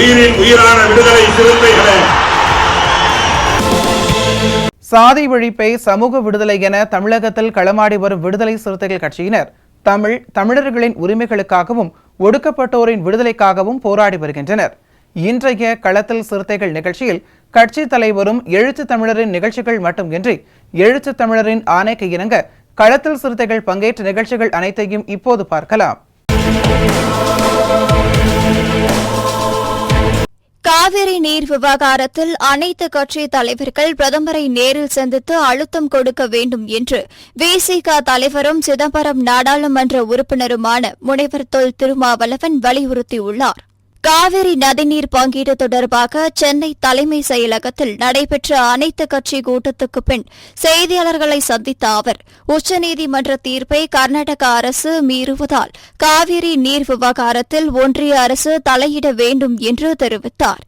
உயிரின் உயிரான விடுதலை சிறுத்தைகளே, சாதி ஒழிப்பை சமூக விடுதலை என தமிழகத்தில் களமாடி வரும் விடுதலை சிறுத்தைகள் கட்சியினர் தமிழர்களின் உரிமைகளுக்காகவும் ஒடுக்கப்பட்டோரின் விடுதலைக்காகவும் போராடி வருகின்றனர். இன்றைய களத்தில் சிறுத்தைகள் நிகழ்ச்சியில் கட்சி தலைவரும் எழுத்து தமிழரின் நிகழ்ச்சிகள் மட்டுமின்றி எழுத்து தமிழரின் ஆணைக்கு இணங்க களத்தில் சிறுத்தைகள் பங்கேற்ற நிகழ்ச்சிகள் அனைத்தையும் இப்போது பார்க்கலாம். காவிரி நீர் விவகாரத்தில் அனைத்து கட்சி தலைவர்கள் பிரதமரை நேரில் சந்தித்து அழுத்தம் கொடுக்க வேண்டும் என்று விசிக தலைவரும் சிதம்பரம் நாடாளுமன்ற உறுப்பினருமான முனைவர் தொல் திருமாவளவன் வலியுறுத்தியுள்ளார். காவிரி நதிநீர் பங்கீடு தொடர்பாக சென்னை தலைமை செயலகத்தில் நடைபெற்ற அனைத்து கட்சி கூட்டத்துக்கு பின் செய்தியாளர்களை சந்தித்த அவர் உச்சநீதிமன்ற தீர்ப்பை கர்நாடக அரசு மீறுவதால் காவிரி நீர் விவகாரத்தில் ஒன்றிய அரசு தலையிட வேண்டும் என்று தெரிவித்தார்.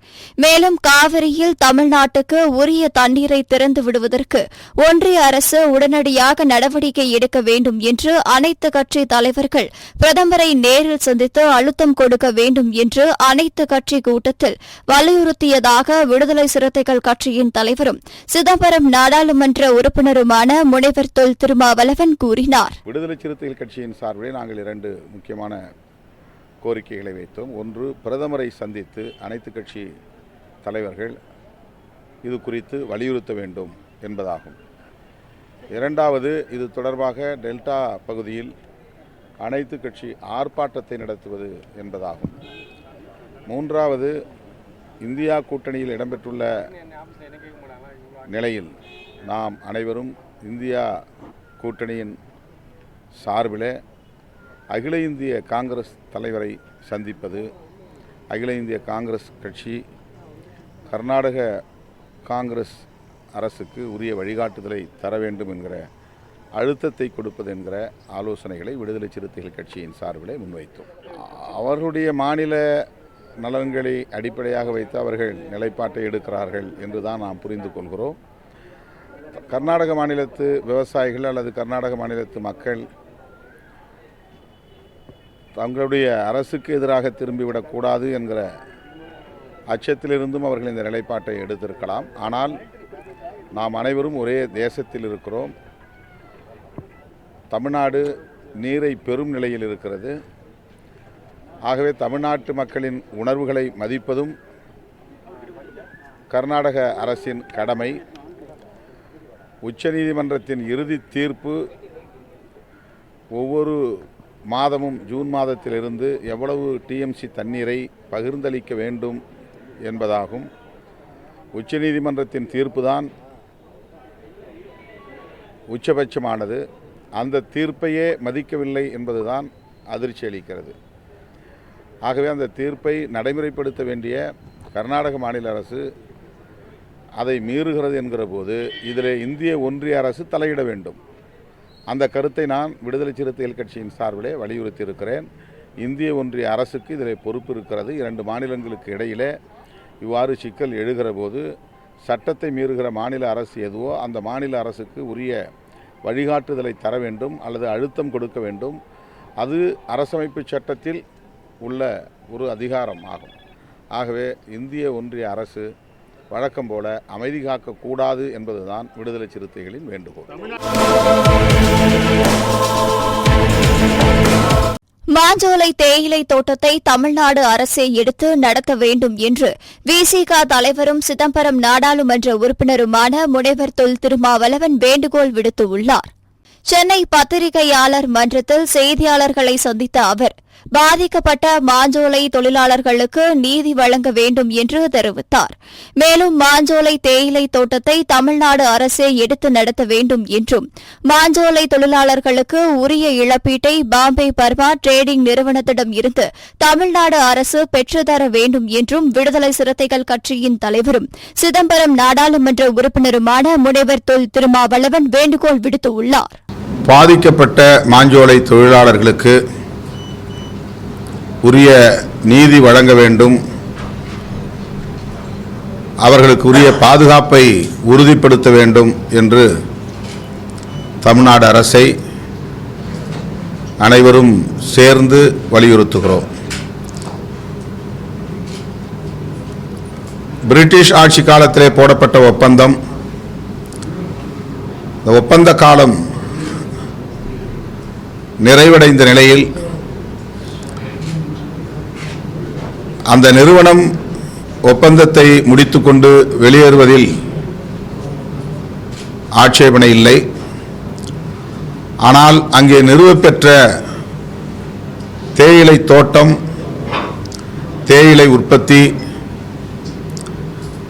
மேலும் காவிரியில் தமிழ்நாட்டுக்கு உரிய தண்ணீரை திறந்து விடுவதற்கு ஒன்றிய அரசு உடனடியாக நடவடிக்கை எடுக்க வேண்டும் என்று அனைத்து கட்சி தலைவர்கள் பிரதமரை நேரில் சந்தித்து அழுத்தம் கொடுக்க வேண்டும் என்று அனைத்து கட்சி கூட்டத்தில் வலியுறுத்தியதாக விடுதலை சிறுத்தைகள் கட்சியின் தலைவரும் சிதம்பரம் நாடாளுமன்ற உறுப்பினருமான முனைவர் தொல் திருமாவளவன் கூறினார். விடுதலை சிறுத்தைகள் கட்சியின் சார்பில் நாங்கள் 2 முக்கியமான கோரிக்கைகளை வைத்தோம். ஒன்று, பிரதமரை சந்தித்து அனைத்து கட்சி தலைவர்கள் இது குறித்து வலியுறுத்த வேண்டும் என்பதாகும். இரண்டாவது, இது தொடர்பாக டெல்டா பகுதியில் அனைத்து கட்சி ஆர்ப்பாட்டத்தை நடத்துவது என்பதாகும். மூன்றாவது, இந்தியா கூட்டணியில் இடம்பெற்றுள்ள நிலையில் நாம் அனைவரும் இந்தியா கூட்டணியின் சார்பில் அகில இந்திய காங்கிரஸ் தலைவரை சந்திப்பது, அகில இந்திய காங்கிரஸ் கட்சி கர்நாடக காங்கிரஸ் அரசுக்கு உரிய வழிகாட்டுதலை தர வேண்டும் என்கிற அழுத்தத்தை கொடுப்பது என்கிற ஆலோசனைகளை விடுதலை சிறுத்தைகள் கட்சியின் சார்பில் முன்வைத்தோம். அவர்களுடைய மாநில நலன்களை அடிப்படையாக வைத்து அவர்கள் நிலைப்பாட்டை எடுக்கிறார்கள் என்று தான் நாம் புரிந்து கொள்கிறோம். கர்நாடக மாநிலத்து விவசாயிகள் அல்லது கர்நாடக மாநிலத்து மக்கள் தங்களுடைய அரசுக்கு எதிராக திரும்பிவிடக்கூடாது என்கிற அச்சத்திலிருந்தும் அவர்கள் இந்த நிலைப்பாட்டை எடுத்திருக்கலாம். ஆனால் நாம் அனைவரும் ஒரே தேசத்தில் இருக்கிறோம். தமிழ்நாடு நீரை பெறும் நிலையில் இருக்கிறது. ஆகவே தமிழ்நாட்டு மக்களின் உணர்வுகளை மதிப்பதும் கர்நாடக அரசின் கடமை. உச்சநீதிமன்றத்தின் இறுதி தீர்ப்பு ஒவ்வொரு மாதமும் ஜூன் மாதத்திலிருந்து எவ்வளவு டிஎம்சி தண்ணீரை பகிர்ந்தளிக்க வேண்டும் என்பதாகும். உச்சநீதிமன்றத்தின் தீர்ப்புதான் உச்சபட்சமானது. அந்த தீர்ப்பையே மதிக்கவில்லை என்பதுதான் அதிர்ச்சி அளிக்கிறது. ஆகவே அந்த தீர்ப்பை நடைமுறைப்படுத்த வேண்டிய கர்நாடக மாநில அரசு அதை மீறுகிறது என்கிற போது இதில் இந்திய ஒன்றிய அரசு தலையிட வேண்டும். அந்த கருத்தை நான் விடுதலை சிறுத்தைகள் கட்சியின் சார்பிலே வலியுறுத்தி இருக்கிறேன். இந்திய ஒன்றிய அரசுக்கு இதில் பொறுப்பு இருக்கிறது. 2 மாநிலங்களுக்கு இடையிலே இவ்வாறு சிக்கல் எழுகிற போது சட்டத்தை மீறுகிற மாநில அரசு எதுவோ அந்த மாநில அரசுக்கு உரிய வழிகாட்டுதலை தர வேண்டும் அல்லது அழுத்தம் கொடுக்க வேண்டும். அது அரசமைப்பு சட்டத்தில் உள்ள ஒரு அதிகாரம் ஆகும். ஆகவே இந்திய ஒன்றிய அரசு வழக்கம் போல அமைதி காக்கக்கூடாது என்பதுதான் விடுதலை சிறுத்தைகளின் வேண்டுகோள். மாஞ்சோலை தேயிலை தோட்டத்தை தமிழ்நாடு அரசே எடுத்து நடத்த வேண்டும் என்று விசிக தலைவரும் சிதம்பரம் நாடாளுமன்ற உறுப்பினருமான முனைவர் தொல் திருமாவளவன் வேண்டுகோள் விடுத்துள்ளார். சென்னை பத்திரிகையாளர் மன்றத்தில் செய்தியாளர்களை சந்தித்த அவர் பாதிக்கப்பட்ட மாஞ்சோலை தொழிலாளர்களுக்கு நீதி வழங்க வேண்டும் என்று தெரிவித்தார். மேலும் மாஞ்சோலை தேயிலை தோட்டத்தை தமிழ்நாடு அரசே எடுத்து நடத்த வேண்டும் என்றும் மாஞ்சோலை தொழிலாளர்களுக்கு உரிய இழப்பீட்டை பாம்பே பர்மா டிரேடிங் நிறுவனத்திடம் இருந்து தமிழ்நாடு அரசு பெற்றுத்தர வேண்டும் என்றும் விடுதலை சிறுத்தைகள் கட்சியின் தலைவரும் சிதம்பரம் நாடாளுமன்ற உறுப்பினருமான முனைவர் தொல் திருமாவளவன் வேண்டுகோள் விடுத்துள்ளார். பாதிக்கப்பட்ட மாஞ்சோலை தொழிலாளர்களுக்கு உரிய நீதி வழங்க வேண்டும், அவர்களுக்கு உரிய பாதுகாப்பை உறுதிப்படுத்த வேண்டும் என்று தமிழ்நாடு அரசை அனைவரும் சேர்ந்து வலியுறுத்துகிறோம். பிரிட்டிஷ் ஆட்சி காலத்திலே போடப்பட்ட ஒப்பந்தம், இந்த ஒப்பந்த காலம் நிறைவடைந்த நிலையில் அந்த நிறுவனம் ஒப்பந்தத்தை முடித்துக்கொண்டு வெளியேறுவதில் ஆட்சேபனை இல்லை. ஆனால் அங்கே நிறுவப்பெற்ற தேயிலை தோட்டம், தேயிலை உற்பத்தி,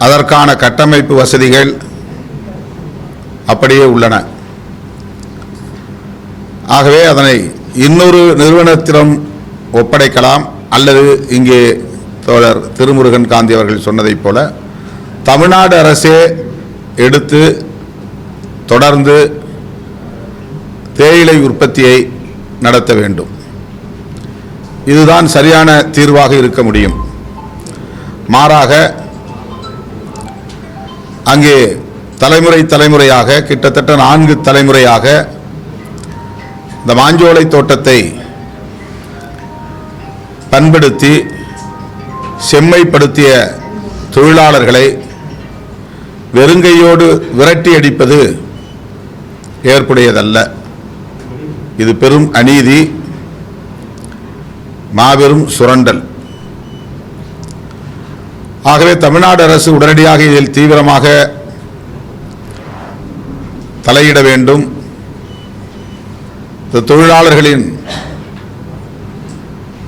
அதற்கான கட்டமைப்பு வசதிகள் அப்படியே உள்ளன. ஆகவே அதனை இன்னொரு நிறுவனத்திடம் ஒப்படைக்கலாம், அல்லது இங்கே தோழர் திருமுருகன் காந்தி அவர்கள் சொன்னதைப் போல தமிழ்நாடு அரசே எடுத்து தொடர்ந்து தேயிலை உற்பத்தியை நடத்த வேண்டும். இதுதான் சரியான தீர்வாக இருக்க முடியும். மாறாக அங்கே தலைமுறையாக கிட்டத்தட்ட 4 தலைமுறையாக இந்த மாஞ்சோலை தோட்டத்தை பண்படுத்தி செம்மைப்படுத்திய தொழிலாளர்களை வெறுங்கையோடு விரட்டி அடிப்பது ஏற்புடையதல்ல. இது பெரும் அநீதி, மாபெரும் சுரண்டல். ஆகவே தமிழ்நாடு அரசு உடனடியாக இதில் தீவிரமாக தலையிட வேண்டும். தொழிலாளர்களின்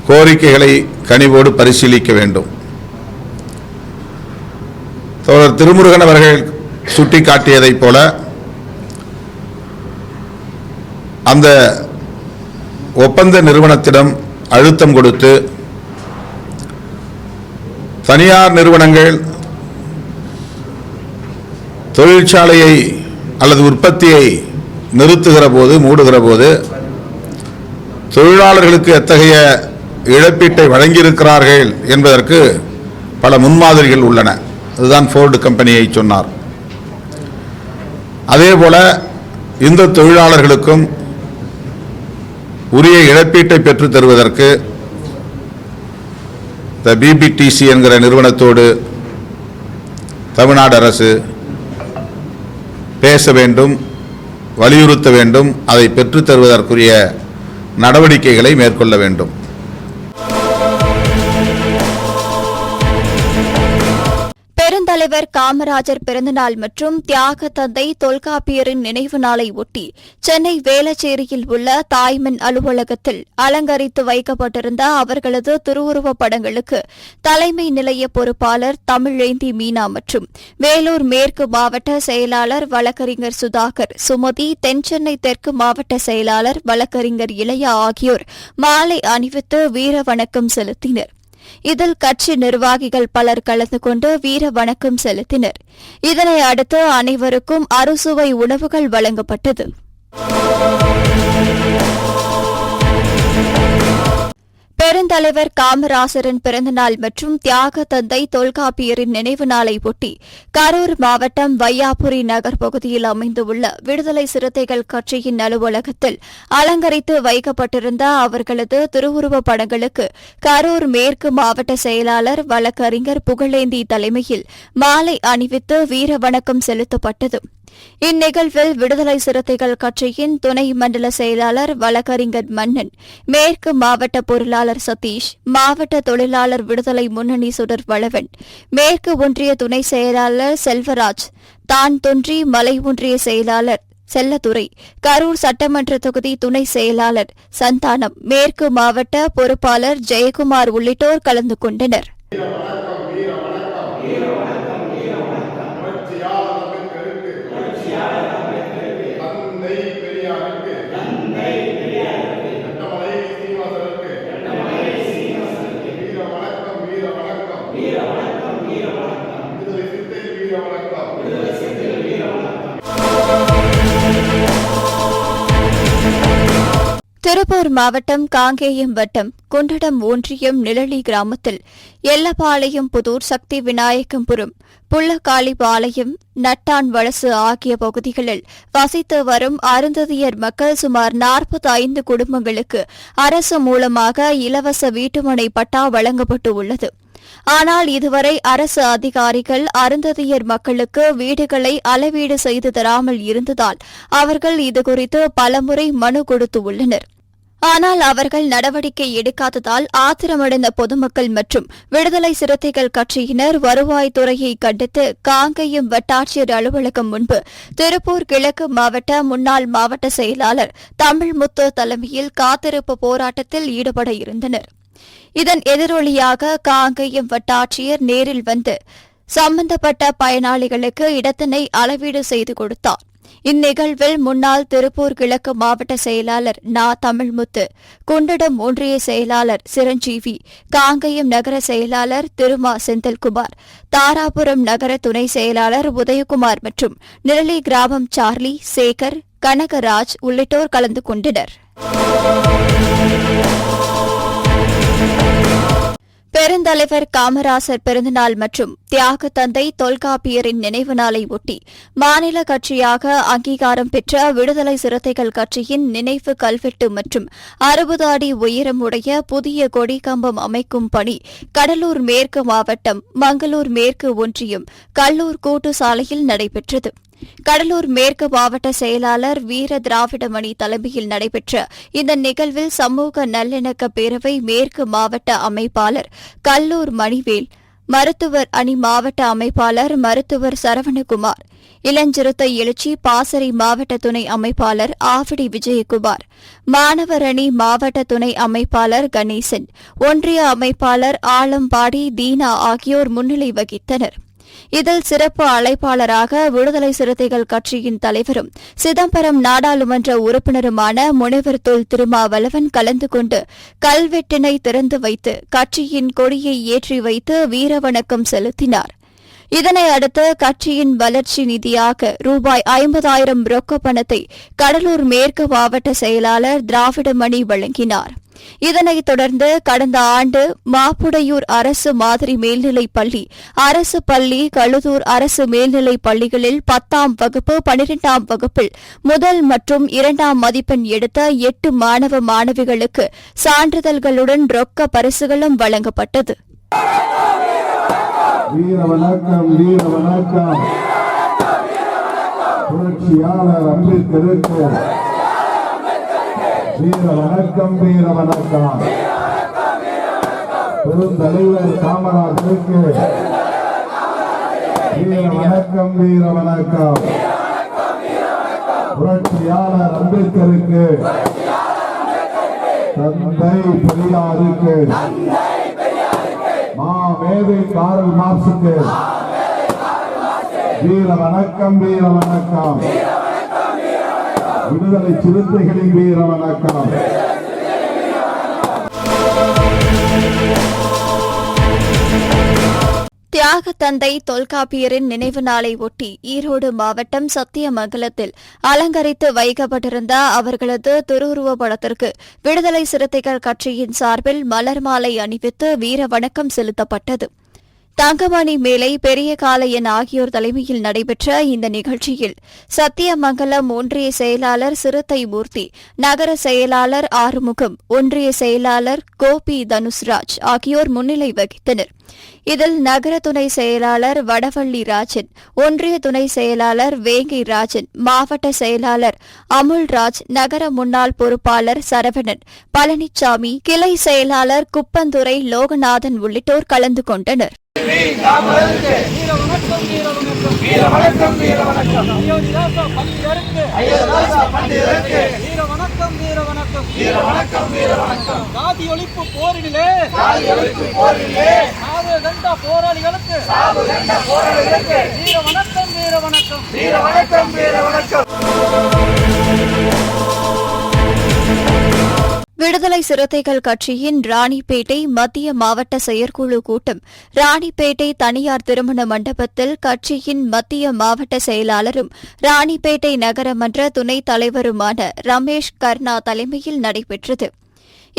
கோரிக்கைகளை கனிவோடு பரிசீலிக்க வேண்டும். தோழர் திருமுருகன் அவர்கள் சுட்டிக்காட்டியதைப் போல அந்த ஒப்பந்த நிறுவனத்திடம் அழுத்தம் கொடுத்து தனியார் நிறுவனங்கள் தொழிற்சாலையை அல்லது உற்பத்தியை நிறுத்துகிற போது, மூடுகிற போது தொழிலாளர்களுக்கு எத்தகைய இழப்பீட்டை வழங்கியிருக்கிறார்கள் என்பதற்கு பல முன்மாதிரிகள் உள்ளன. அதுதான் ஃபோர்டு கம்பெனியை சொன்னார். அதேபோல இந்த தொழிலாளர்களுக்கும் உரிய இழப்பீட்டை பெற்றுத் தருவதற்கு பிபிடிசி என்கிற நிறுவனத்தோடு தமிழ்நாடு அரசு பேச வேண்டும், வலியுறுத்த வேண்டும். அதை பெற்றுத் தருவதற்குரிய நடவடிக்கைகளை மேற்கொள்ள வேண்டும். பெருந்தலைவர் காமராஜர் பிறந்தநாள் மற்றும் தியாக தந்தை தொல்காப்பியரின் நினைவு நாளை ஒட்டி சென்னை வேளச்சேரியில் உள்ள தாய்மன் அலுவலகத்தில் அலங்கரித்து வைக்கப்பட்டிருந்த அவர்களது திருவுருவப் படங்களுக்கு தலைமை நிலைய பொறுப்பாளர் தமிழேந்தி மீனா மற்றும் வேலூர் மேற்கு மாவட்ட செயலாளர் வழக்கறிஞர் சுதாகர், சுமதி, தென்சென்னை தெற்கு மாவட்ட செயலாளர் வழக்கறிஞர் இளையா ஆகியோர் மாலை அணிவித்து வீர வணக்கம் செலுத்தினர். இதில் கட்சி நிர்வாகிகள் பலர் கலந்து கொண்டு வீர வணக்கம் செலுத்தினர். இதனை அடுத்து அனைவருக்கும் அறுசுவை உணவுகள் வழங்கப்பட்டது. பெருந்தலைவர் காமராசரின் பிறந்தநாள் மற்றும் தியாக தந்தை தொல்காப்பியரின் நினைவு நாளை ஒட்டி கரூர் மாவட்டம் வையாபுரி நகர் பகுதியில் அமைந்துள்ள விடுதலை சிறுத்தைகள் கட்சியின் அலுவலகத்தில் அலங்கரித்து வைக்கப்பட்டிருந்த அவர்களது திருவுருவப் படங்களுக்கு கரூர் மேற்கு மாவட்ட செயலாளர் வழக்கறிஞர் புகழேந்தி தலைமையில் மாலை அணிவித்து வீர வணக்கம் செலுத்தப்பட்டது. இந்நிகழ்வில் விடுதலை சிறுத்தைகள் கட்சியின் துணை மண்டல செயலாளர் வழக்கறிஞர் மன்னன், மேற்கு மாவட்ட பொருளாளர் சதீஷ், மாவட்ட தொழிலாளர் விடுதலை முன்னணி சுடர் வளவன், மேற்கு ஒன்றிய துணை செயலாளர் செல்வராஜ், தான் தொன்றி மலை ஒன்றிய செயலாளர் செல்லதுரை, கரூர் சட்டமன்ற தொகுதி துணை செயலாளர் சந்தானம், மேற்கு மாவட்ட பொறுப்பாளர் ஜெயக்குமார் உள்ளிட்டோர் கலந்து கொண்டனர். திருப்பூர் மாவட்டம் காங்கேயம் வட்டம் குண்டடம் ஒன்றியம் நிழலி கிராமத்தில் எல்லபாளையம் புதூர் சக்தி விநாயகம்புரம் புள்ளக்காளிபாளையம் நட்டான் வலசு ஆகிய பகுதிகளில் வசித்து வரும் அருந்ததியர் மக்கள் சுமார் 45 குடும்பங்களுக்கு அரசு மூலமாக இலவச வீட்டுமனை பட்டா வழங்கப்பட்டு உள்ளது. ஆனால் இதுவரை அரசு அதிகாரிகள் அருந்ததியர் மக்களுக்கு வீடுகளை அளவீடு செய்து தராமல் இருந்ததால் அவர்கள் இதுகுறித்து பலமுறை மனு கொடுத்து உள்ளனர். ஆனால் அவர்கள் நடவடிக்கை எடுக்காததால் ஆத்திரமடைந்த பொதுமக்கள் மற்றும் விடுதலை சிறுத்தைகள் கட்சியினர் வருவாய்த்துறையை கண்டித்து காங்கேயம் வட்டாட்சியர் அலுவலகம் முன்பு திருப்பூர் கிழக்கு மாவட்ட முன்னாள் மாவட்ட செயலாளர் தமிழ்முத்து தலைமையில் காத்திருப்பு போராட்டத்தில் ஈடுபட இருந்தனர். இதன் எதிரொலியாக காங்கேயம் வட்டாட்சியர் நேரில் வந்து சம்பந்தப்பட்ட பயனாளிகளுக்கு இடத்தினை அளவீடு செய்து கொடுத்தார். இந்நிகழ்வில் முன்னாள் திருப்பூர் கிழக்கு மாவட்ட செயலாளர் தமிழ்முத்து, குண்டடம் ஒன்றிய செயலாளர் சிரஞ்சீவி, காங்கேயம் நகர செயலாளர் திருமா செந்தில்குமார், தாராபுரம் நகர துணை செயலாளர் உதயகுமார் மற்றும் நிரலி கிராமம் சார்லி, சேகர், கனகராஜ் உள்ளிட்டோர் கலந்து கொண்டனர். பெருந்தலைவர் காமராசர் பிறந்தநாள் மற்றும் தியாக தந்தை தொல்காப்பியரின் நினைவு நாளை ஒட்டி மாநில கட்சியாக அங்கீகாரம் பெற்ற விடுதலை சிறுத்தைகள் கட்சியின் நினைவு கல்வெட்டு மற்றும் 60 அடி உயரமுடைய புதிய கொடிக்கம்பம் அமைக்கும் பணி கடலூர் மேற்கு மாவட்டம் மங்களூர் மேற்கு ஒன்றியம் கல்லூர் கூட்டு சாலையில் நடைபெற்றது. கடலூர் மேற்கு மாவட்ட செயலாளர் வீர திராவிடமணி தலைமையில் நடைபெற்ற இந்த நிகழ்வில் சமூக நல்லிணக்க பேரவை மேற்கு மாவட்ட அமைப்பாளர் கல்லூர் மணிவேல், மருத்துவர் அணி மாவட்ட அமைப்பாளர் மருத்துவர் சரவணகுமார், இளஞ்சிறுத்தை எழுச்சி பாசறை மாவட்ட துணை அமைப்பாளர் ஆவடி விஜயகுமார், மாணவர் அணி மாவட்ட துணை அமைப்பாளர் கணேசன், ஒன்றிய அமைப்பாளர் ஆலம்பாடி தீனா ஆகியோர் முன்னிலை வகித்தனர். இதில் சிறப்பு அழைப்பாளராக விடுதலை சிறுத்தைகள் கட்சியின் தலைவரும் சிதம்பரம் நாடாளுமன்ற உறுப்பினருமான முனைவர் தொல் திருமாவளவன் கலந்து கொண்டு கல்வெட்டினை திறந்து வைத்து கட்சியின் கொடியை ஏற்றி வைத்து வீரவணக்கம் செலுத்தினார். இதனை அடுத்து கட்சியின் வளர்ச்சி நிதியாக ரூபாய் 50,000 ரொக்க பணத்தை கடலூர் மேற்கு மாவட்ட செயலாளர் திராவிடமணி வழங்கினார். இதனைத் தொடர்ந்து கடந்த ஆண்டு மாப்புடையூர் அரசு மாதிரி மேல்நிலைப் பள்ளி, அரசு பள்ளி, கழுதூர் அரசு மேல்நிலைப் பள்ளிகளில் 10ஆம் வகுப்பு 12ஆம் வகுப்பில் முதல் மற்றும் 2ஆம் மதிப்பெண் எடுத்த 8 மாணவ மாணவிகளுக்கு சான்றிதழ்களுடன் ரொக்க பரிசுகளும் வழங்கப்பட்டது. வீர வணக்கம், வீர வணக்கம். புரட்சியாளர் அம்பேத்கருக்கு வீர வணக்கம், வீர வணக்கம். பெருந்தலைவர் காமராஜருக்கு வீர வணக்கம், வீர வணக்கம். புரட்சியாளர் அம்பேத்கருக்கு, தந்தை பெரியாருக்கு, மேதை காரல் மார்க்சுக்கு வீர வணக்கம், வீர வணக்கம். விடுதலை சிறுத்தைகளின் வீர வணக்கம். தியாக தந்தை தொல்காப்பியரின் நினைவு நாளை ஒட்டி ஈரோடு மாவட்டம் சத்தியமங்கலத்தில் அலங்கரித்து வைக்கப்பட்டிருந்த அவர்களது திருவுருவப் படத்திற்கு விடுதலை சிறுத்தைகள் கட்சியின் சார்பில் மலர் மாலை அணிவித்து வீர வணக்கம் செலுத்தப்பட்டது. தங்கமணி மேலை, பெரிய காளையன் ஆகியோர் தலைமையில் நடைபெற்ற இந்த நிகழ்ச்சியில் சத்தியமங்கலம் ஒன்றிய செயலாளர் சிறுத்தை மூர்த்தி, நகர செயலாளர் ஆறுமுகம், ஒன்றிய செயலாளர் கோபி தனுஷ்ராஜ் ஆகியோர் முன்னிலை வகித்தனர். இதில் நகர துணை செயலாளர் வடவள்ளி ராஜன், ஒன்றிய துணை செயலாளர் வேங்கை ராஜன், மாவட்ட செயலாளர் அமுல்ராஜ், நகர முன்னாள் பொறுப்பாளர் சரவணன், பழனிசாமி, கிளை செயலாளர் குப்பந்துரை லோகநாதன் உள்ளிட்டோர் கலந்து கொண்டனர். சாதி ஒழிப்பு போரினிலே சாவு கண்ட போராளிகளுக்கு வீர வணக்கம், வீர வணக்கம், வீர வணக்கம், வீர வணக்கம். விடுதலை சிறுத்தைகள் கட்சியின் ராணிப்பேட்டை மத்திய மாவட்ட செயற்குழு கூட்டம் ராணிப்பேட்டை தனியார் திருமண மண்டபத்தில் கட்சியின் மத்திய மாவட்ட செயலாளரும் ராணிப்பேட்டை நகரமன்ற துணைத் தலைவருமான ரமேஷ் கர்ணா தலைமையில் நடைபெற்றது.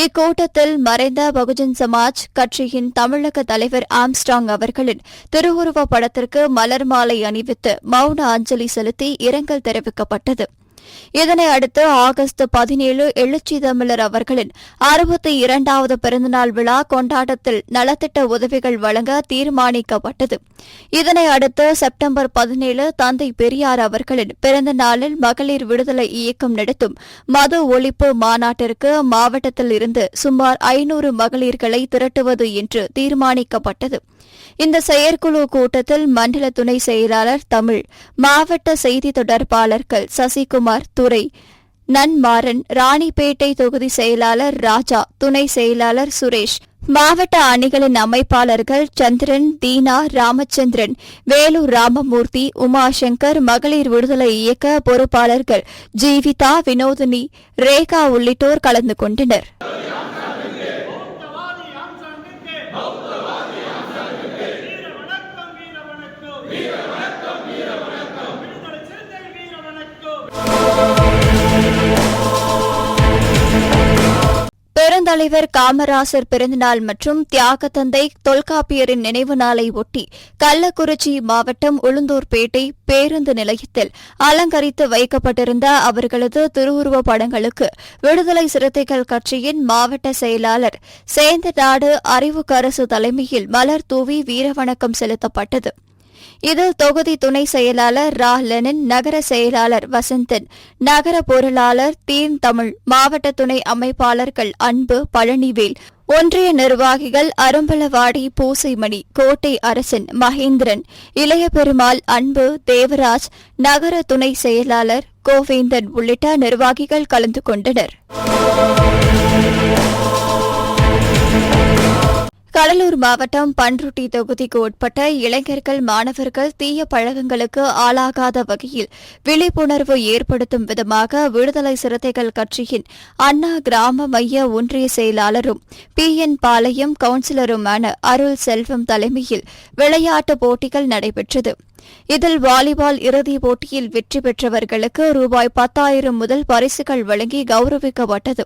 இக்கூட்டத்தில் மறைந்த பகுஜன் சமாஜ் கட்சியின் தமிழக தலைவர் ஆம்ஸ்ட்ராங் அவர்களின் திருவுருவப் படத்திற்கு மலர் மாலை அணிவித்து மௌன அஞ்சலி செலுத்தி இரங்கல் தெரிவிக்கப்பட்டது. இதனை அடுத்து ஆகஸ்ட் 17 எழுச்சி தமிழர் அவர்களின் 62வது பிறந்தநாள் விழா கொண்டாட்டத்தில் நலத்திட்ட உதவிகள் வழங்க தீர்மானிக்கப்பட்டது. இதனை அடுத்து செப்டம்பர் 17 தந்தை பெரியார் அவர்களின் பிறந்த நாளில் மகளிர் விடுதலை இயக்கம் நடத்தும் மது ஒழிப்பு மாநாட்டிற்கு மாவட்டத்தில் இருந்து சுமார் 500 மகளிர்களை திரட்டுவது என்று தீர்மானிக்கப்பட்டது. இந்த செயற்குழு கூட்டத்தில் மண்டல துணை செயலாளர் தமிழ், மாவட்ட செய்தி தொடர்பாளர்கள் சசிகுமார், துரை, நன்மாறன், ராணிப்பேட்டை தொகுதி செயலாளர் ராஜா, துணை செயலாளர் சுரேஷ், மாவட்ட அணிகளின் அமைப்பாளர்கள் சந்திரன், தீனா, ராமச்சந்திரன், வேலூர் ராமமூர்த்தி, உமாசங்கர், மகளிர் விடுதலை இயக்க பொறுப்பாளர்கள் ஜீவிதா, வினோதினி, ரேகா உள்ளிட்டோர் கலந்து கொண்டனர். பெருந்தலைவர் காமராசர் பிறந்தநாள் மற்றும் தியாகத்தந்தை தொல்காப்பியரின் நினைவு நாளை ஒட்டி கள்ளக்குறிச்சி மாவட்டம் உளுந்தூர்பேட்டை பேருந்து நிலையத்தில் அலங்கரித்து வைக்கப்பட்டிருந்த அவர்களது திருவுருவப் படங்களுக்கு விடுதலை சிறுத்தைகள் கட்சியின் மாவட்ட செயலாளர் சேந்தநாடு அறிவுக்கரசு தலைமையில் மலர் தூவி வீரவணக்கம் செலுத்தப்பட்டது. இதில் தொகுதி துணை செயலாளர் ரா லெனின், நகர செயலாளர் வசந்தன், நகர பொருளாளர் தீன் தமிழ், மாவட்ட துணை அமைப்பாளர்கள் அன்பு, பழனிவேல், ஒன்றிய நிர்வாகிகள் அரும்பலவாடி பூசைமணி, கோட்டை அரசன், மகேந்திரன், இளைய பெருமாள், அன்பு, தேவராஜ், நகர துணை செயலாளர் கோவேந்தன் உள்ளிட்ட நிர்வாகிகள் கலந்து கொண்டனர். கடலூர் மாவட்டம் பண்ருட்டி தொகுதிக்கு உட்பட்ட இளைஞர்கள், மாணவர்கள் தீய பழக்கங்களுக்கு ஆளாகாத வகையில் விழிப்புணர்வு ஏற்படுத்தும் விதமாக விடுதலை சிறுத்தைகள் கட்சியின் அண்ணா கிராம மைய ஒன்றிய செயலாளரும் PN பாளையம் கவுன்சிலருமான அருள் செல்வம் தலைமையில் விளையாட்டுப் போட்டிகள் நடைபெற்றது. இதில் வாலிபால் இறுதிப் போட்டியில் வெற்றி பெற்றவர்களுக்கு ரூபாய் 10,000 முதல் பரிசுகள் வழங்கி கௌரவிக்கப்பட்டது.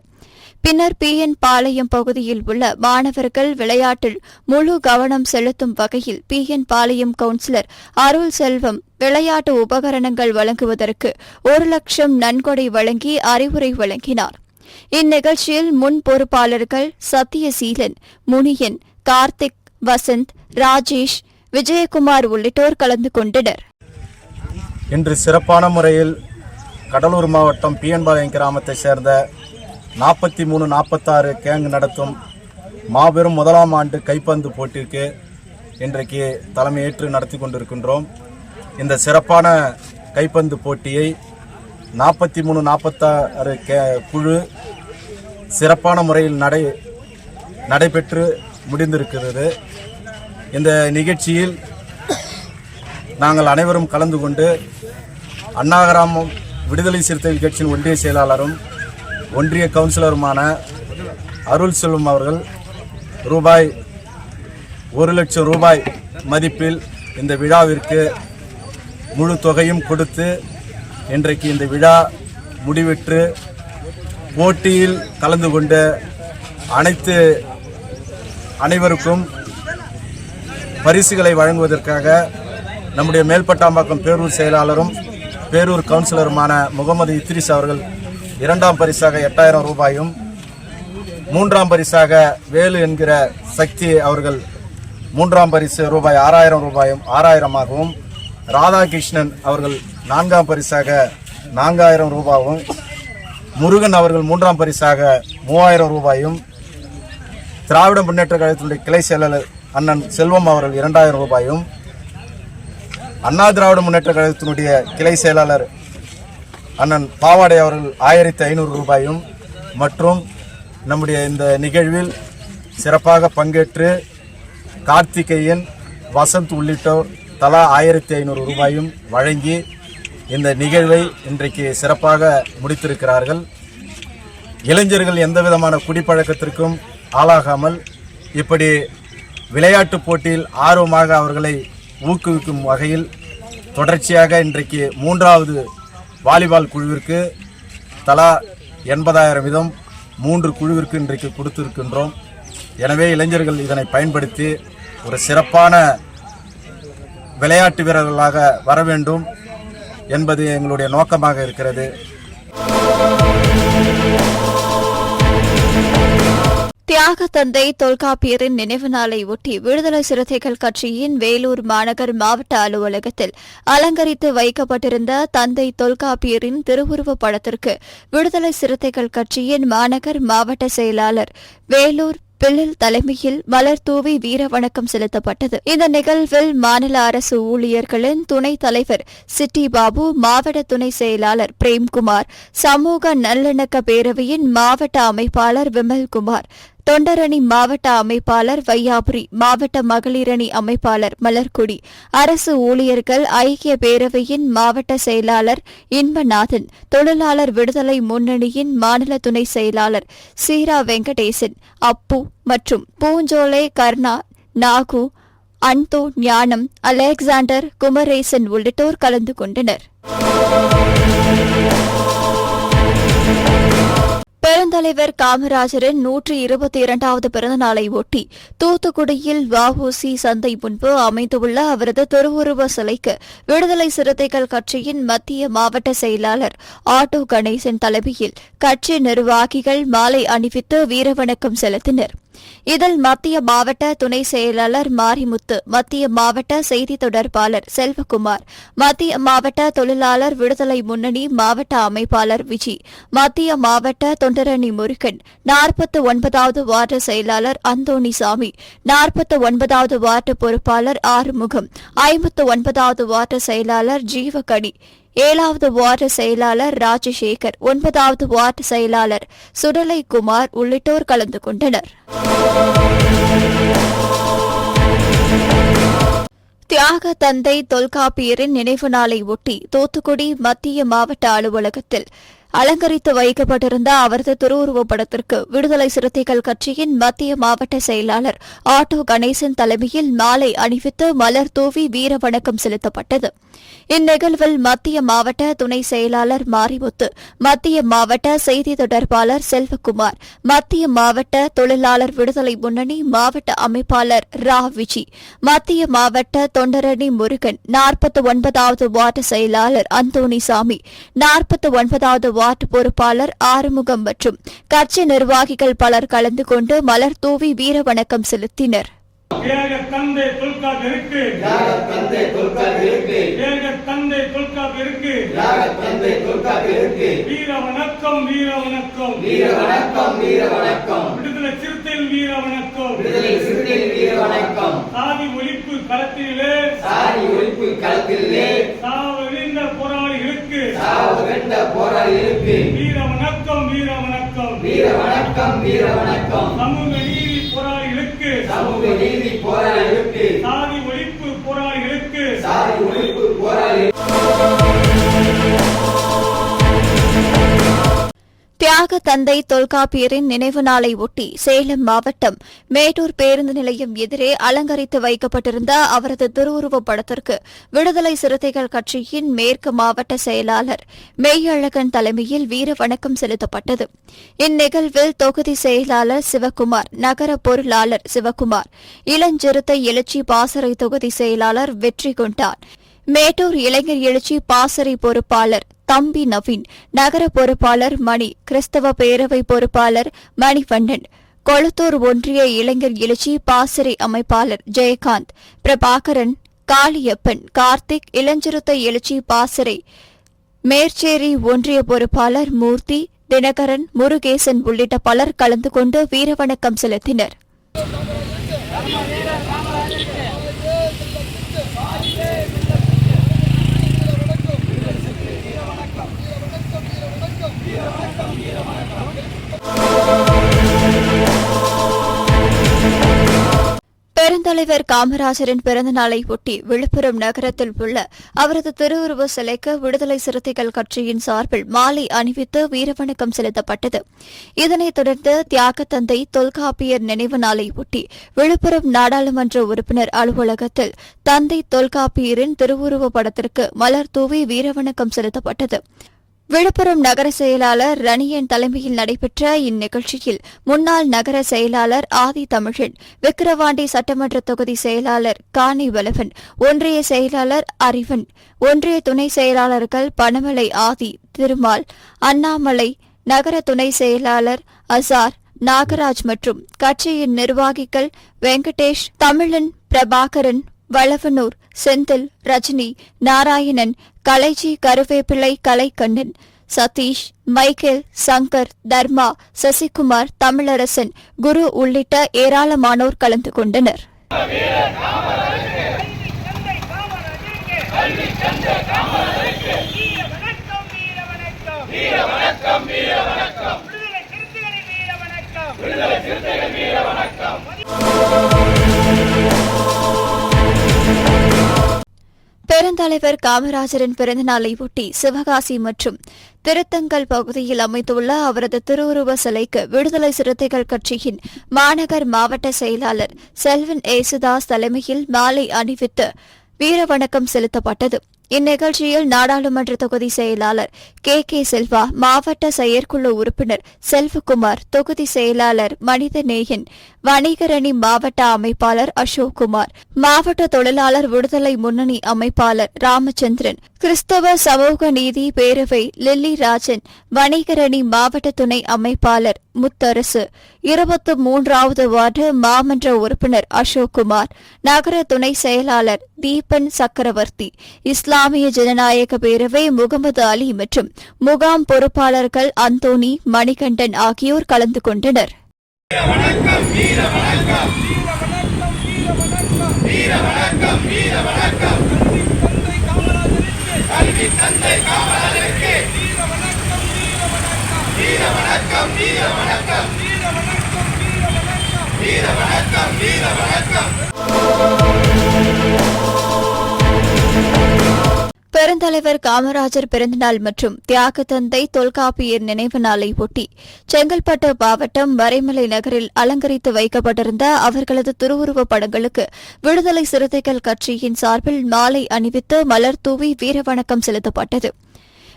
பின்னர் PN பாளையம் பகுதியில் உள்ள மாணவர்கள் விளையாட்டில் முழு கவனம் செலுத்தும் வகையில் PN பாளையம் கவுன்சிலர் அருள் செல்வம் விளையாட்டு உபகரணங்கள் வழங்குவதற்கு 1 லட்சம் நன்கொடை வழங்கி அறிவுரை வழங்கினார். இந்நிகழ்ச்சியில் முன் பொறுப்பாளர்கள் சத்தியசீலன், முனியன், கார்த்திக், வசந்த், ராஜேஷ், விஜயகுமார் உள்ளிட்டோர் கலந்து கொண்டனர். இன்று சிறப்பான முறையில் கடலூர் மாவட்டம் PN பாளையம் கிராமத்தை சேர்ந்த 43-46 கேங் நடத்தும் மாபெரும் 1ஆம் ஆண்டு கைப்பந்து போட்டிக்கு இன்றைக்கு தலைமையேற்று நடத்தி கொண்டிருக்கின்றோம். இந்த சிறப்பான கைப்பந்து போட்டியை 43-46 குழு சிறப்பான முறையில் நடைபெற்று முடிந்திருக்கிறது. இந்த நிகழ்ச்சியில் நாங்கள் அனைவரும் கலந்து கொண்டு அண்ணா கிராமம் விடுதலை சிறுத்தைகள் கட்சியின் ஒன்றிய செயலாளரும் ஒன்றிய கவுன்சிலருமான அருள் செல்வம் அவர்கள் ரூபாய் 1 லட்சம் ரூபாய் மதிப்பில் இந்த விழாவிற்கு முழு தொகையும் கொடுத்து இன்றைக்கு இந்த விழா முடிவிற்று போட்டியில் கலந்து கொண்ட அனைவருக்கும் பரிசுகளை வழங்குவதற்காக நம்முடைய மேல்பட்டாம்பாக்கம் பேரூர் செயலாளரும் பேரூர் கவுன்சிலருமான முகமது இத்ரிஸ் அவர்கள் 2ஆம் பரிசாக 8,000 ரூபாயும், 3ஆம் பரிசாக வேலு என்கிற சக்தி அவர்கள் 3ஆம் பரிசு ரூபாய் 6,000 ரூபாயும் 6,000ஆகவும், ராதாகிருஷ்ணன் அவர்கள் 4ஆம் பரிசாக 4,000 ரூபாயும், முருகன் அவர்கள் 3ஆம் பரிசாக 3,000 ரூபாயும், திராவிட முன்னேற்ற கழகத்தினுடைய கிளை செயலாளர் அண்ணன் செல்வம் அவர்கள் 2000 ரூபாயும், அண்ணா திராவிட முன்னேற்ற கழகத்தினுடைய கிளை செயலாளர் அண்ணன் பாவாடை அவர்கள் 1500 ரூபாயும் மற்றும் நம்முடைய இந்த நிகழ்வில் சிறப்பாக பங்கேற்று கார்த்திகேயன், வசந்த் உள்ளிட்டோர் தலா 1500 ரூபாயும் வழங்கி இந்த நிகழ்வை இன்றைக்கு சிறப்பாக முடித்திருக்கிறார்கள். இளைஞர்கள் எந்த விதமான குடிப்பழக்கத்திற்கும் ஆளாகாமல் இப்படி விளையாட்டு போட்டியில் ஆர்வமாக அவர்களை ஊக்குவிக்கும் வகையில் தொடர்ச்சியாக இன்றைக்கு 3வது வாலிபால் குழுவிற்கு தலா 80,000 வீதம் 3 குழுவிற்கு இன்றைக்கு கொடுத்திருக்கின்றோம். எனவே இளைஞர்கள் இதனை பயன்படுத்தி ஒரு சிறப்பான விளையாட்டு வீரர்களாக வர வேண்டும் என்பது எங்களுடைய நோக்கமாக இருக்கிறது. தியாக தந்தை தொல்காப்பியரின் நினைவு நாளை ஒட்டி விடுதலை சிறுத்தைகள் கட்சியின் வேலூர் மாநகர் மாவட்ட அலுவலகத்தில் அலங்கரித்து வைக்கப்பட்டிருந்த தந்தை தொல்காப்பியரின் திருவுருவப் படத்திற்கு விடுதலை சிறுத்தைகள் கட்சியின் மாநகர் மாவட்ட செயலாளர் வேலூர் பிள்ளில் தலைமையில் மலர் தூவி வீர வணக்கம் செலுத்தப்பட்டது. இந்த நிகழ்வில் மாநில அரசு ஊழியர்களின் துணைத் தலைவர் சிட்டி பாபு, மாவட்ட துணை செயலாளர் பிரேம்குமார், சமூக நல்லிணக்க பேரவையின் மாவட்ட அமைப்பாளர் விமல்குமார், தொண்டரணி மாவட்ட அமைப்பாளர் வையாபுரி, மாவட்ட மகளிரணி அமைப்பாளர் மலர்கொடி, அரசு ஊழியர்கள் ஐக்கிய பேரவையின் மாவட்ட செயலாளர் இன்பநாதன், தொழிலாளர் விடுதலை முன்னணியின் மாநில துணை செயலாளர் சீரா வெங்கடேசன், அப்பு மற்றும் பூஞ்சோலை கர்ணா, நாகு, அன்தோ ஞானம், அலெக்சாண்டர், குமரேசன் உள்ளிட்டோர் கலந்து கொண்டனர். பெருந்தலைவர் காமராஜரின் 122வது பிறந்த நாளை ஒட்டி தூத்துக்குடியில் வ.உ.சி. சந்தை முன்பு அமைந்துள்ள அவரது திருவுருவ சிலைக்கு விடுதலை சிறுத்தைகள் கட்சியின் மத்திய மாவட்ட செயலாளர் ஆட்டோ கணேசன் தலைமையில் கட்சி நிர்வாகிகள் மாலை அணிவித்து வீரவணக்கம் செலுத்தினர். இதில் மத்திய மாவட்ட துணை செயலாளர் மாரிமுத்து, மத்திய மாவட்ட செய்தி தொடர்பாளர் செல்வகுமார், மத்திய மாவட்ட தொழிலாளர் விடுதலை முன்னணி மாவட்ட அமைப்பாளர் விஜி, மத்திய மாவட்ட தொண்டரணி முருகன், 49வது வார்டு செயலாளர் அந்தோணிசாமி, 49வது வார்டு பொறுப்பாளர் ஆறுமுகம், 59வது வார்டு செயலாளர் ஜீவகணி, 7வது வார்டு செயலாளர் ராஜசேகர், 9வது வார்டு செயலாளர் சுடலை குமார் உள்ளிட்டோர் கலந்து கொண்டனர். தியாக தந்தை தொல்காப்பியரின் நினைவு நாளை ஒட்டி தூத்துக்குடி மத்திய மாவட்ட அலுவலகத்தில் அலங்கரித்து வைக்கப்பட்டிருந்த அவரது திருவுருவப் படத்திற்கு விடுதலை சிறுத்தைகள் கட்சியின் மத்திய மாவட்ட செயலாளர் ஆட்டோ கணேசன் தலைமையில் மாலை அணிவித்து மலர் தூவி வீர வணக்கம் செலுத்தப்பட்டது. இந்நிகழ்வில் மத்திய மாவட்ட துணை செயலாளர் மாரிமுத்து, மத்திய மாவட்ட செய்தி தொடர்பாளர் செல்வகுமார், மத்திய மாவட்ட தொழிலாளர் விடுதலை முன்னணி மாவட்ட அமைப்பாளர் ரா விஜி, மத்திய மாவட்ட தொண்டரணி முருகன், 49வது வார்டு செயலாளர் அந்தோணிசாமி, 49வது வார்டு பொறுப்பாளர் ஆறுமுகம் மற்றும் கட்சி நிர்வாகிகள் பலர் கலந்து கொண்டு மலர் தூவி வீர வணக்கம் செலுத்தினர். தியாக தந்தை தொல்காப்பியருக்கு வீர வணக்கம், வீர வணக்கம், விடுதலை சிறுத்தைகள் வீர வணக்கம், சாதி ஒழிப்பு களத்திலே சாவுகின்ற போராளிகளுக்கு வீர வணக்கம், வீர வணக்கம், சமூக நீதி போராளிகளுக்கு சாதி ஒழிப்பு போராளிகளுக்கு தியாக தந்தை தொல்காப்பியரின் நினைவு நாளை ஒட்டி சேலம் மாவட்டம் மேட்டூர் பேருந்து நிலையம் எதிரே அலங்கரித்து வைக்கப்பட்டிருந்த அவரது திருவுருவப் படத்திற்கு விடுதலை சிறுத்தைகள் கட்சியின் மேற்கு மாவட்ட செயலாளர் மெய்யழகன் தலைமையில் வீர வணக்கம் செலுத்தப்பட்டது. இந்நிகழ்வில் தொகுதி செயலாளர் சிவக்குமார், நகர பொருளாளர் சிவக்குமார், இளஞ்சிறுத்தை எழுச்சி பாசறை தொகுதி செயலாளர் வெற்றி கொண்டான், மேட்டூர் இளைஞர் எழுச்சி பாசறை பொறுப்பாளர் தம்பி நவீன், நகர பொறுப்பாளர் மணி, கிறிஸ்தவ பேரவை பொறுப்பாளர் மணிவண்ணன், கொளத்தூர் ஒன்றிய இளைஞர் எழுச்சி பாசறை அமைப்பாளர் ஜெயகாந்த், பிரபாகரன், காளியப்பன், கார்த்திக், இளஞ்சிறுத்தை எழுச்சி பாசறை மேற்சேரி ஒன்றிய பொறுப்பாளர் மூர்த்தி, தினகரன், முருகேசன் உள்ளிட்ட பலர் கலந்து கொண்டு வீரவணக்கம் செலுத்தினர். பெருந்தலைவர் காமராஜரின் பிறந்த நாளை ஒட்டி விழுப்புரம் நகரத்தில் உள்ள அவரது திருவுருவ சிலைக்கு விடுதலை சிறுத்தைகள் கட்சியின் சார்பில் மாலை அணிவித்து வீரவணக்கம் செலுத்தப்பட்டது. இதனைத் தொடர்ந்து தியாகத்தந்தை தொல்காப்பியர் நினைவு நாளை ஒட்டி விழுப்புரம் நாடாளுமன்ற உறுப்பினர் அலுவலகத்தில் தந்தை தொல்காப்பியரின் திருவுருவ படத்திற்கு மலர் தூவி வீரவணக்கம் செலுத்தப்பட்டது. விழுப்புரம் நகர செயலாளர் ரணியன் தலைமையில் நடைபெற்ற இந்நிகழ்ச்சியில் முன்னாள் நகர செயலாளர் ஆதி தமிழன், விக்கிரவாண்டி சட்டமன்ற தொகுதி செயலாளர் காணி வலவன், ஒன்றிய செயலாளர் அறிவன், ஒன்றிய துணை செயலாளர்கள் பனமலை ஆதி, திருமால், அண்ணாமலை, நகர துணை செயலாளர் அசார், நாகராஜ் மற்றும் கட்சியின் நிர்வாகிகள் வெங்கடேஷ், தமிழன், பிரபாகரன், வளவனூர், செந்தில், ரஜினி, நாராயணன், கலைஜி, கருவேப்பிள்ளை, கலைக்கண்ணன், சதீஷ், மைக்கேல், சங்கர், தர்மா, சசிகுமார், தமிழரசன், குரு உள்ளிட்ட ஏராளமானோர் கலந்து கொண்டனர். பெருந்தலைவர் காமராஜரின் பிறந்தநாளை ஒட்டி சிவகாசி மற்றும் திருத்தங்கல் பகுதியில் அமைந்துள்ள அவரது திருவுருவ சிலைக்கு விடுதலை சிறுத்தைகள் கட்சியின் மாநகர் மாவட்ட செயலாளர் செல்வன் ஏசுதாஸ் தலைமையில் மாலை அணிவித்து வீரவணக்கம் செலுத்தப்பட்டது. இந்நிகழ்ச்சியில் நாடாளுமன்ற தொகுதி செயலாளர் கே செல்வா, மாவட்ட செயற்குழு உறுப்பினர் செல்வகுமார், தொகுதி செயலாளர் மனிதநேயன், வணிகரணி மாவட்ட அமைப்பாளர் அசோக்குமார், மாவட்ட தொழிலாளர் விடுதலை முன்னணி அமைப்பாளர் ராமச்சந்திரன், கிறிஸ்தவ சமூக நீதி பேரவை லில்லி ராஜன், வணிகரணி மாவட்ட துணை அமைப்பாளர் முத்தரசு, 23வது வார்டு மாமன்ற உறுப்பினர் அசோக்குமார், நகர துணை செயலாளர் தீபன் சக்கரவர்த்தி, இஸ்லாமிய ஜனநாயக பேரவை முகமது அலி மற்றும் முகாம் பொறுப்பாளர்கள் அந்தோனி, மணிகண்டன் ஆகியோர் கலந்து கொண்டனர். பெருந்தலைவர் காமராஜர் பிறந்தநாள் மற்றும் தியாகத்தந்தை தொல்காப்பியர் நினைவு நாளை ஒட்டி செங்கல்பட்டு மாவட்டம் மறைமலை நகரில் அலங்கரித்து வைக்கப்பட்டிருந்த அவர்களது திருவுருவப் படங்களுக்கு விடுதலை சிறுத்தைகள் கட்சியின் சார்பில் மாலை அணிவித்து மலர் தூவி வீரவணக்கம் செலுத்தப்பட்டது.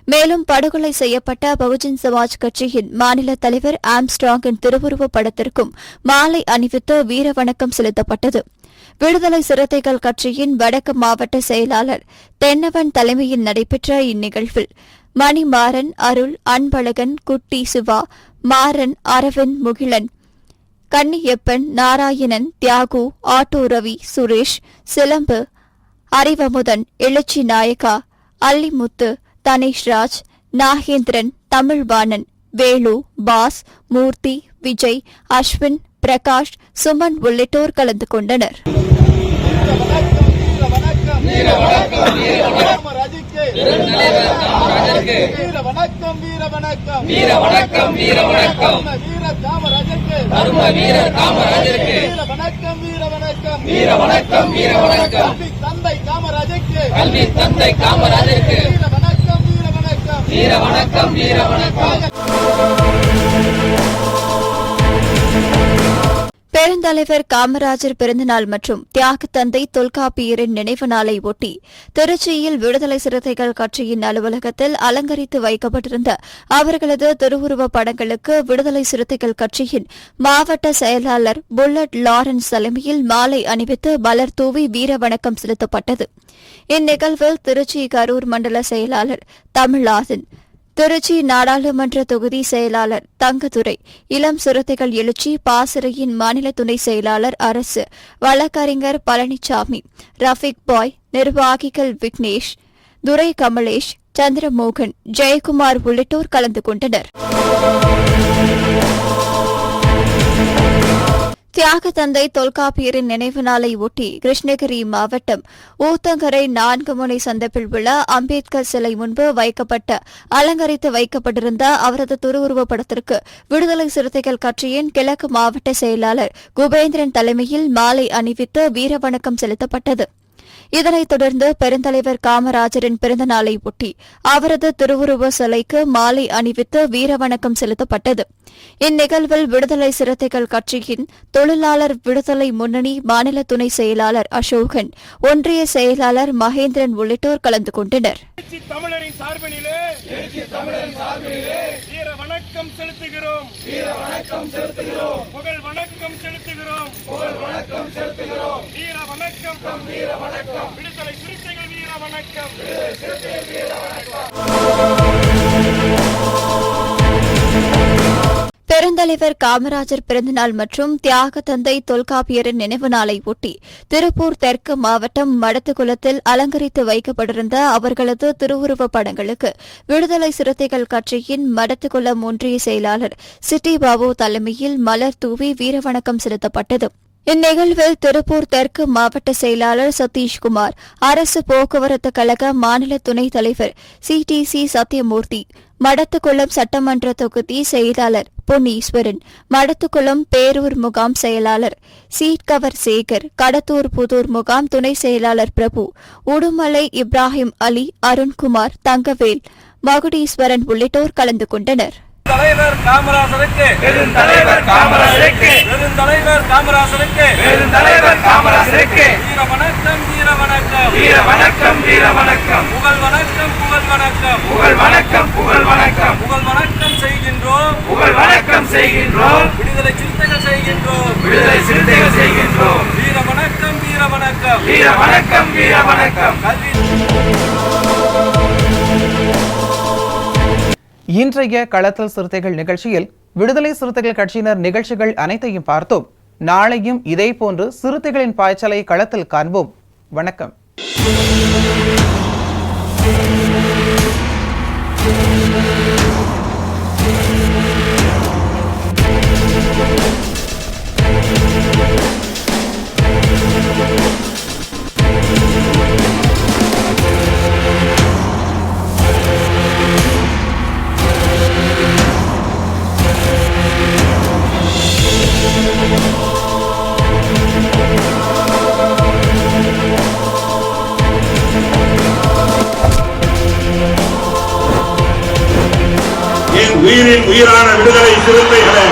மேலும் படுகொலை செய்யப்பட்ட பகுஜன் சமாஜ் கட்சியின் மாநில தலைவர் ஆம்ஸ்ட்ராங்கின் திருவுருவப் படத்திற்கும் மாலை அணிவித்து வீரவணக்கம் செலுத்தப்பட்டது. விடுதலை சிறுத்தைகள் கட்சியின் வடக்கு மாவட்ட செயலாளர் தென்னவன் தலைமையில் நடைபெற்ற இந்நிகழ்வில் மணிமாறன், அருள், அன்பழகன், குட்டி, சிவா, மாறன், அரவிந்த், முகிலன், கன்னியப்பன், நாராயணன், தியாகு, ஆட்டோ ரவி, சுரேஷ், சிலம்பு, அறிவமுதன், எழுச்சி நாயக்கா, அல்லிமுத்து, தனேஷ்ராஜ், நாகேந்திரன், தமிழ்வாணன், வேலு, பாஸ், மூர்த்தி, விஜய், அஸ்வின், பிரகாஷ், சுமன் உள்ளிட்டோர் கலந்து கொண்டனர். பெருந்தலைவர் காமராஜர் பிறந்தநாள் மற்றும் தியாகத்தந்தை தொல்காப்பியரின் நினைவு நாளை ஒட்டி திருச்சியில் விடுதலை சிறுத்தைகள் கட்சியின் அலுவலகத்தில் அலங்கரித்து வைக்கப்பட்டிருந்த அவர்களது திருவுருவப் படங்களுக்கு விடுதலை சிறுத்தைகள் கட்சியின் மாவட்ட செயலாளர் புல்லட் லாரன்ஸ் தலைமையில் மாலை அணிவித்து மலர் தூவி வீரவணக்கம் செலுத்தப்பட்டது. இந்நிகழ்வில் திருச்சி கரூர் மண்டல செயலாளர் தமிழாதன், திருச்சி நாடாளுமன்ற தொகுதி செயலாளர் தங்கதுரை, இளம் சிறுத்தைகள் எழுச்சி பாசறையின் மாநில துணை செயலாளர் அரசு, வழக்கறிஞர் பழனிசாமி, ரஃபிக் பாய், நிர்வாகிகள் விக்னேஷ், துரை கமலேஷ், சந்திரமோகன், ஜெயக்குமார் உள்ளிட்டோர் கலந்து கொண்டனர். தியாக தந்தை தொல்காப்பியரின் நினைவு நாளை ஒட்டி கிருஷ்ணகிரி மாவட்டம் ஊத்தங்கரை 4 முனை சந்திப்பில் உள்ள அம்பேத்கர் சிலை முன்பு அலங்கரித்து வைக்கப்பட்டிருந்த அவரது திருவுருவப் படத்திற்கு விடுதலை சிறுத்தைகள் கட்சியின் கிழக்கு மாவட்ட செயலாளர் குபேந்திரன் தலைமையில் மாலை அணிவித்து வீரவணக்கம் செலுத்தப்பட்டது. இதனைத் தொடர்ந்து பெருந்தலைவர் காமராஜரின் பிறந்த நாளை ஒட்டி அவரது திருவுருவ சிலைக்கு மாலை அணிவித்து வீரவணக்கம் செலுத்தப்பட்டது. இந்நிகழ்வில் விடுதலை சிறுத்தைகள் கட்சியின் தொழிலாளர் விடுதலை முன்னணி மாநில துணை செயலாளர் அசோகன், ஒன்றிய செயலாளர் மகேந்திரன் உள்ளிட்டோர் கலந்து கொண்டனர். தமிழரின் சார்பினிலே வீர வணக்கம் செலுத்துகிறோம். புகழ் வணக்கம் செலுத்துகிறோம். வீர வணக்கம். விடுதலை சிறுத்தைகள் வீர வணக்கம். பெருந்தலைவர் காமராஜர் பிறந்தநாள் மற்றும் தியாக தந்தை தொல்காப்பியரின் நினைவு நாளை ஒட்டி திருப்பூர் தெற்கு மாவட்டம் மடத்துக்குளத்தில் அலங்கரித்து வைக்கப்பட்டிருந்த அவர்களது திருவுருவப் படங்களுக்கு விடுதலை சிறுத்தைகள் கட்சியின் மடத்துக்குளம் ஒன்றிய செயலாளர் சிட்டி பாபு தலைமையில் மலர் தூவி வீரவணக்கம் செலுத்தப்பட்டது. இந்நிகழ்வில் திருப்பூர் தெற்கு மாவட்ட செயலாளர் சதீஷ்குமார், அரசு போக்குவரத்து கழக மாநில துணைத் தலைவர் CTC சத்யமூர்த்தி, மடத்துக்குளம் சட்டமன்ற தொகுதி செயலாளர் பொன்னீஸ்வரன், மடத்துக்குளம் பேரூர் முகாம் செயலாளர் சீட்கவர் சேகர், கடத்தூர் புதூர் முகாம் துணை செயலாளர் பிரபு, உடுமலை இப்ராஹிம் அலி, அருண்குமார், தங்கவேல், மகுடீஸ்வரன் உள்ளிட்டோர் கலந்து கொண்டனர். தலைவர் காமராஜருக்கு வீர வணக்கம். புகழ் வணக்கம் செய்கின்றோம். விடுதலை சிறுத்தைகள் செய்கின்றோம். வீர வணக்கம். இன்றைய களத்தல் சிறுத்தைகள் நிகழ்ச்சியில் விடுதலை சிறுத்தைகள் கட்சியினர் நிகழ்ச்சிகள் அனைத்தையும் பார்த்தோம். நாளையும் இதேபோன்று சிறுத்தைகளின் பாய்ச்சலை களத்தில் காண்போம். வணக்கம். உயிரின் உயிரான விடுதலை சிறுத்தைகளே,